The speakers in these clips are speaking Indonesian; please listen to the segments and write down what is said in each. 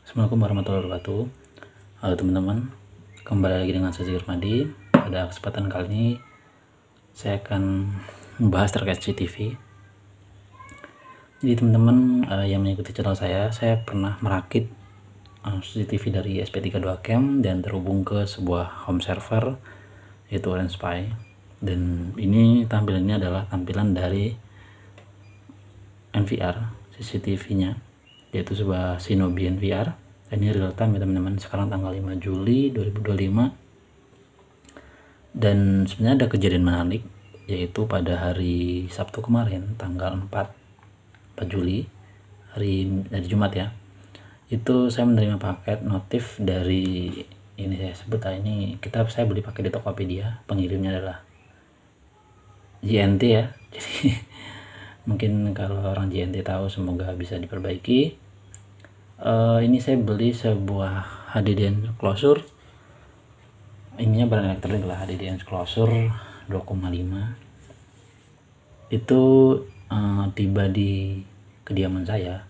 Assalamualaikum warahmatullahi wabarakatuh. Halo teman-teman, kembali lagi dengan saya Zikir Madi. Pada kesempatan kali ini saya akan membahas terkait CCTV. Jadi teman-teman yang mengikuti channel saya pernah merakit CCTV dari SP32 Cam dan terhubung ke sebuah home server yaitu Orange Pi. Dan ini tampilannya adalah tampilan dari NVR CCTV-nya, yaitu sebuah Shinobi NVR. Ini real time ya teman-teman, sekarang tanggal 5 Juli 2025. Dan sebenarnya ada kejadian menarik, yaitu pada hari Sabtu kemarin tanggal 4 Juli, hari Jumat ya. Itu saya menerima paket notif dari, ini saya sebut ini saya beli paket di Tokopedia, pengirimnya adalah JNT ya. Jadi mungkin kalau orang JNT tahu, semoga bisa diperbaiki. Ini saya beli sebuah HDD enclosure, ininya barang elektronik lah, HDD enclosure 2,5. Itu tiba di kediaman saya.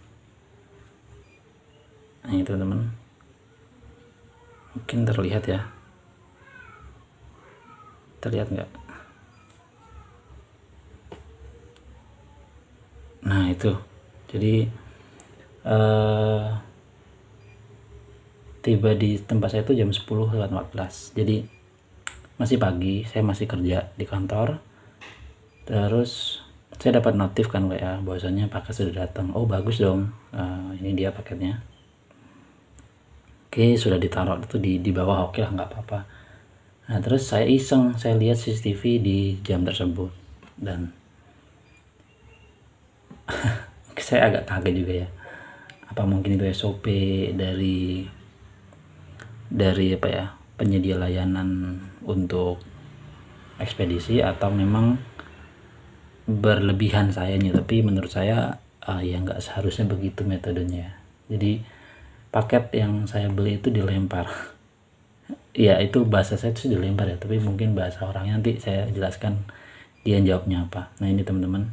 Nah itu teman-teman, mungkin terlihat ya, terlihat nggak? Nah itu, jadi tiba di tempat saya itu jam 10:14. Jadi masih pagi, saya masih kerja di kantor. Terus saya dapat notif kan WA bahwasanya paket sudah datang. Oh bagus dong, ini dia paketnya. Oke, sudah ditaruh itu di bawah, oke lah, nggak apa-apa. Nah terus saya iseng, saya lihat CCTV di jam tersebut dan saya agak kaget juga ya, apa mungkin itu SOP dari apa ya, penyedia layanan untuk ekspedisi, atau memang berlebihan sayanya. Tapi menurut saya ya nggak seharusnya begitu metodenya. Jadi paket yang saya beli itu dilempar. Ya itu bahasa saya itu dilempar ya, tapi mungkin bahasa orangnya nanti saya jelaskan dia jawabnya apa. Nah ini teman-teman,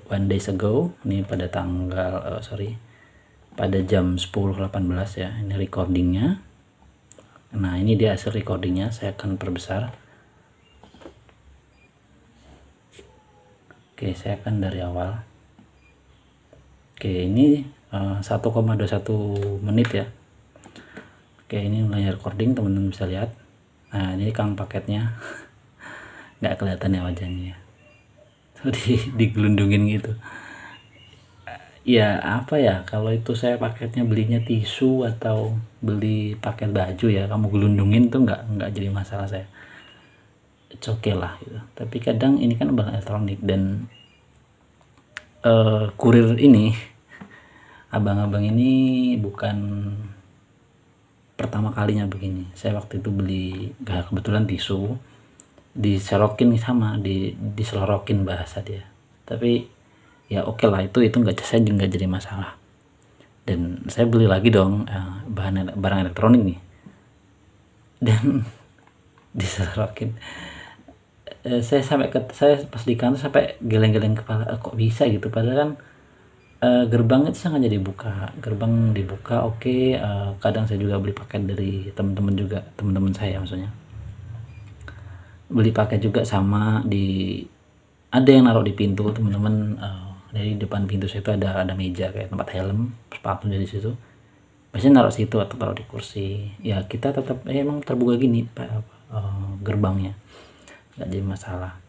one days ago, ini pada tanggal pada jam 10.18 ya, ini recordingnya. Nah ini dia hasil recordingnya, saya akan perbesar. Oke, saya akan dari awal. Oke, ini 1,21 menit ya. Oke, ini mulai recording, teman-teman bisa lihat. Nah ini kang paketnya nggak kelihatan ya wajahnya ya, digelundungin gitu ya. Apa ya, kalau itu saya paketnya belinya tisu atau beli paket baju ya, kamu gelundungin tuh nggak jadi masalah saya, oke lah gitu. Tapi kadang ini kan barang elektronik dan kurir ini, abang-abang ini bukan pertama kalinya begini. Saya waktu itu beli, kebetulan tisu diserokin sama diselorokin bahasa dia, tapi ya oke lah, itu nggak, saya nggak jadi masalah. Dan saya beli lagi dong barang elektronik nih, dan diserokin. Saya pas di kantor sampai geleng-geleng kepala, kok bisa gitu, padahal kan gerbang itu sengaja dibuka, gerbang dibuka. Oke, kadang saya juga beli paket dari teman-teman saya, maksudnya beli paket juga sama ada yang naruh di pintu teman-teman. Dari depan pintu saya itu ada meja kayak tempat helm, sepatu dari situ, biasanya naruh situ atau taruh di kursi ya. Kita tetap emang terbuka gini gerbangnya, nggak jadi masalah.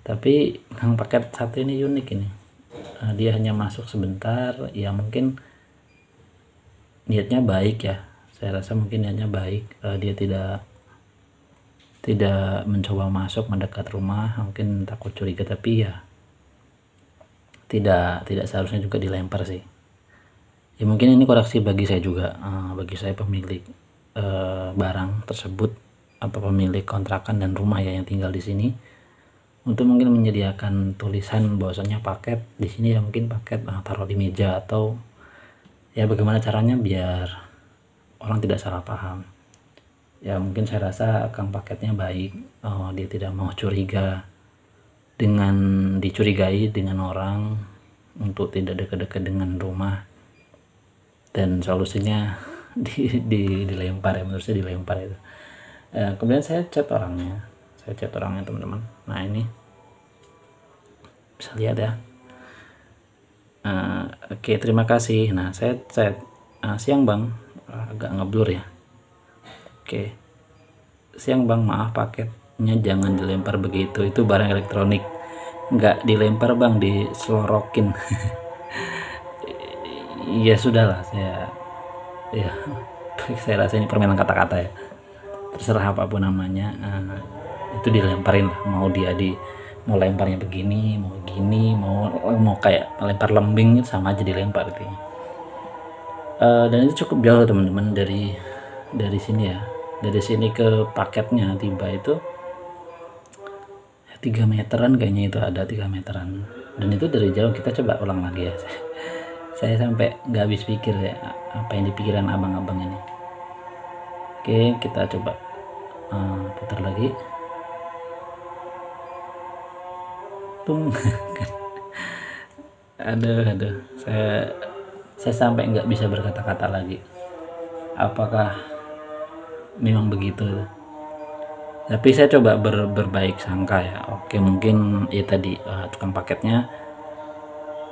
Tapi yang paket satu ini unik ini, dia hanya masuk sebentar ya, mungkin niatnya baik ya, saya rasa mungkin niatnya baik. Dia tidak mencoba masuk mendekat rumah, mungkin takut curiga. Tapi ya tidak seharusnya juga dilempar sih ya. Mungkin ini koreksi bagi saya juga, bagi saya pemilik barang tersebut atau pemilik kontrakan dan rumah ya yang tinggal di sini, untuk mungkin menyediakan tulisan bahwasanya paket di sini ya, mungkin paket taruh di meja, atau ya bagaimana caranya biar orang tidak salah paham ya. Mungkin saya rasa kang paketnya baik, dia tidak mau dicurigai dengan orang untuk tidak dekat-dekat dengan rumah. dan solusinya dilempar ya, menurut saya dilempar itu. Kemudian saya chat orangnya teman-teman. Nah ini bisa lihat ya. Oke, terima kasih. Nah saya chat, siang bang, agak ngeblur ya. Oke, siang bang, maaf paketnya jangan dilempar begitu, itu barang elektronik. Nggak dilempar bang, diselorokin. Ya sudahlah, saya rasa ini permainan kata-kata ya, terserah apapun namanya. Itu dilemparin lah, mau lemparnya begini, mau gini, mau kayak melempar lembing, sama aja dilempar gitu. Dan itu cukup jauh teman-teman dari sini ya, dari sini ke paketnya tiba itu 3 meteran kayaknya, itu ada 3 meteran, dan itu dari jauh. Kita coba ulang lagi ya. Saya sampai nggak habis pikir ya apa yang dipikiran abang-abang ini. Oke, kita coba putar lagi. Tung. aduh, saya sampai nggak bisa berkata-kata lagi. Apakah memang begitu? Tapi saya coba berbaik sangka ya. Oke, mungkin ya tadi tukang paketnya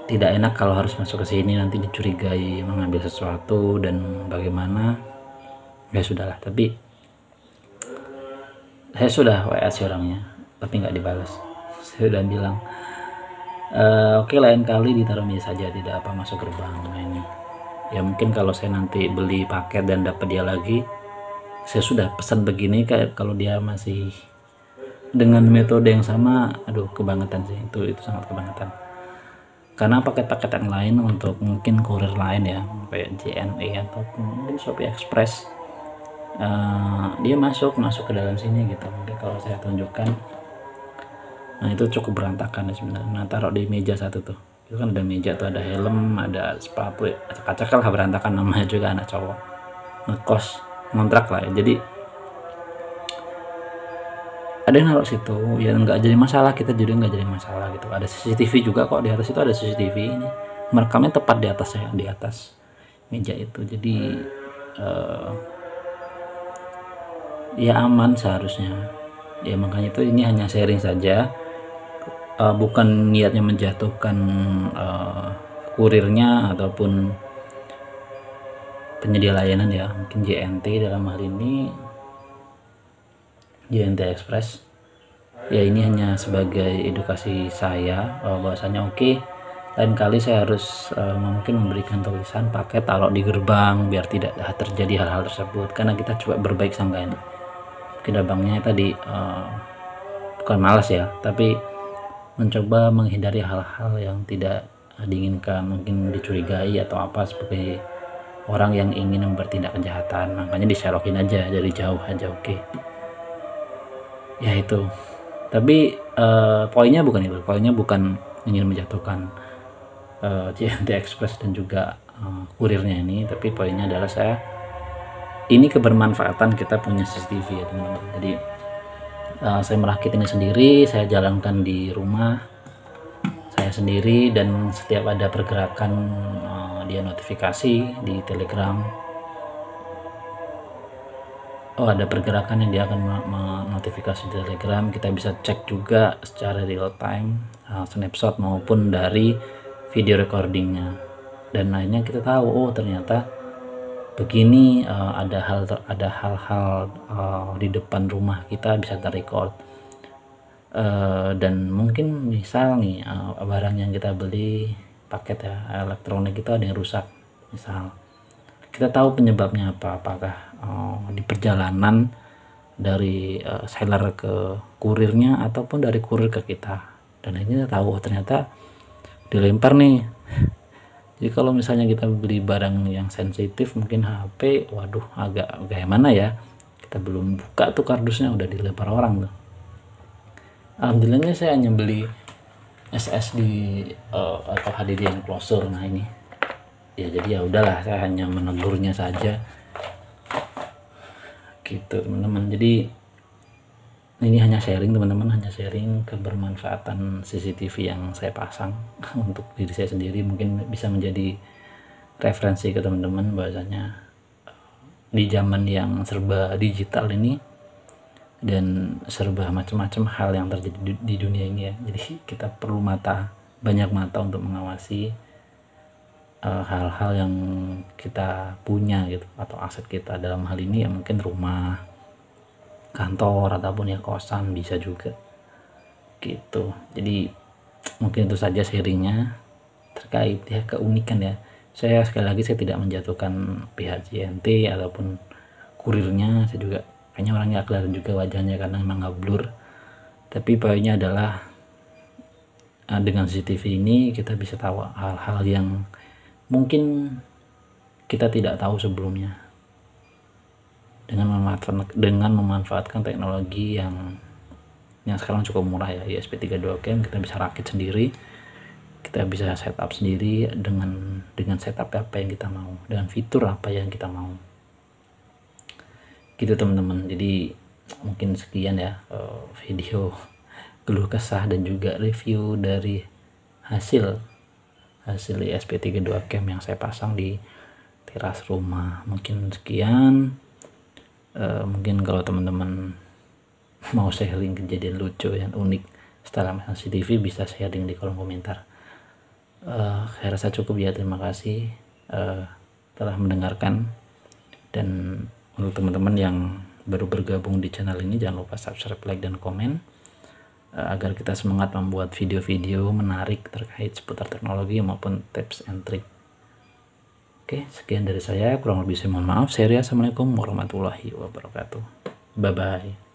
tidak enak kalau harus masuk ke sini, nanti dicurigai mengambil sesuatu dan bagaimana. Ya sudahlah, tapi saya sudah WA si orangnya tapi nggak dibalas. Saya udah bilang oke, lain kali ditaruh meja saja, tidak apa masuk gerbang. Nah ini ya, mungkin kalau saya nanti beli paket dan dapat dia lagi, saya sudah pesan begini, kayak kalau dia masih dengan metode yang sama, aduh kebangetan sih, itu sangat kebangetan. Karena paket-paket yang lain untuk mungkin kurir lain ya, kayak JNE atau mungkin Shopee Express, dia masuk ke dalam sini gitu. Mungkin kalau saya tunjukkan, nah itu cukup berantakan ya sebenarnya. Nah taruh di meja satu tuh, itu kan ada meja tuh, ada helm, ada sepatu, acak-acak lah, berantakan. Namanya juga anak cowok ngekos, ngontrak lah ya, jadi ada yang naruh situ ya, nggak jadi masalah, kita juga nggak jadi masalah gitu. Ada CCTV juga kok, di atas itu ada CCTV, ini merekamnya tepat di atas saya, di atas meja itu. Jadi ya aman seharusnya ya. Makanya itu, ini hanya sharing saja, bukan niatnya menjatuhkan kurirnya ataupun penyedia layanan ya, mungkin JNT dalam hal ini, JNT Express ya. Ini hanya sebagai edukasi saya bahwasanya oke, lain kali saya harus mungkin memberikan tulisan paket taruh di gerbang biar tidak terjadi hal-hal tersebut, karena kita coba berbaik sangka ini. Mungkin abangnya tadi bukan malas ya, tapi mencoba menghindari hal-hal yang tidak diinginkan, mungkin dicurigai atau apa, sebagai orang yang ingin bertindak kejahatan. Makanya diserokin aja dari jauh aja. Oke ya itu. Tapi poinnya bukan itu, poinnya bukan ingin menjatuhkan JNT Express dan juga kurirnya ini, tapi poinnya adalah ini kebermanfaatan kita punya CCTV ya teman-teman. Jadi saya merakit ini sendiri, saya jalankan di rumah saya sendiri, dan setiap ada pergerakan dia notifikasi di Telegram. Ada pergerakan yang dia akan menotifikasi di Telegram. Kita bisa cek juga secara real time, snapshot maupun dari video recordingnya, dan akhirnya kita tahu ternyata begini, ada hal-hal di depan rumah kita bisa terrecord. Dan mungkin misal nih barang yang kita beli, paket ya elektronik itu ada yang rusak, misal kita tahu penyebabnya apa, apakah di perjalanan dari seller ke kurirnya ataupun dari kurir ke kita, dan ini kita tahu ternyata dilempar nih. Jadi kalau misalnya kita beli barang yang sensitif, mungkin HP, waduh agak gimana ya, kita belum buka tuh kardusnya udah dilempar orang tuh. Alhamdulillahnya saya hanya beli SSD atau HDD yang closure. Nah ini ya, jadi ya udahlah, saya hanya menegurnya saja gitu teman-teman. Jadi ini hanya sharing teman-teman, hanya sharing kebermanfaatan CCTV yang saya pasang untuk diri saya sendiri. Mungkin bisa menjadi referensi ke teman-teman bahwasanya di zaman yang serba digital ini dan serba macam-macam hal yang terjadi di dunia ini ya, jadi kita perlu banyak mata untuk mengawasi hal-hal yang kita punya gitu, atau aset kita. Dalam hal ini ya mungkin rumah, kantor, ataupun ya kosan bisa juga gitu. Jadi mungkin itu saja sharingnya terkait ya keunikan ya. Saya sekali lagi saya tidak menjatuhkan pihak JNT ataupun kurirnya, saya juga kayaknya orangnya nggak kelihatan juga wajahnya karena memang nggak blur. Tapi poinnya adalah dengan CCTV ini kita bisa tahu hal-hal yang mungkin kita tidak tahu sebelumnya. Dengan memanfaatkan teknologi yang sekarang cukup murah ya, ESP32 cam, kita bisa rakit sendiri, kita bisa setup sendiri dengan setup apa yang kita mau, dengan fitur apa yang kita mau gitu teman-teman. Jadi mungkin sekian ya video keluh kesah dan juga review dari hasil ESP32 cam yang saya pasang di teras rumah. Mungkin sekian. Mungkin kalau teman-teman mau sharing kejadian lucu yang unik setelah masang CCTV bisa sharing di kolom komentar. Saya rasa cukup ya, terima kasih telah mendengarkan. Dan untuk teman-teman yang baru bergabung di channel ini, jangan lupa subscribe, like, dan komen agar kita semangat membuat video-video menarik terkait seputar teknologi maupun tips and trick. Oke, sekian dari saya, kurang lebih saya mohon maaf. Assalamualaikum warahmatullahi wabarakatuh. Bye bye.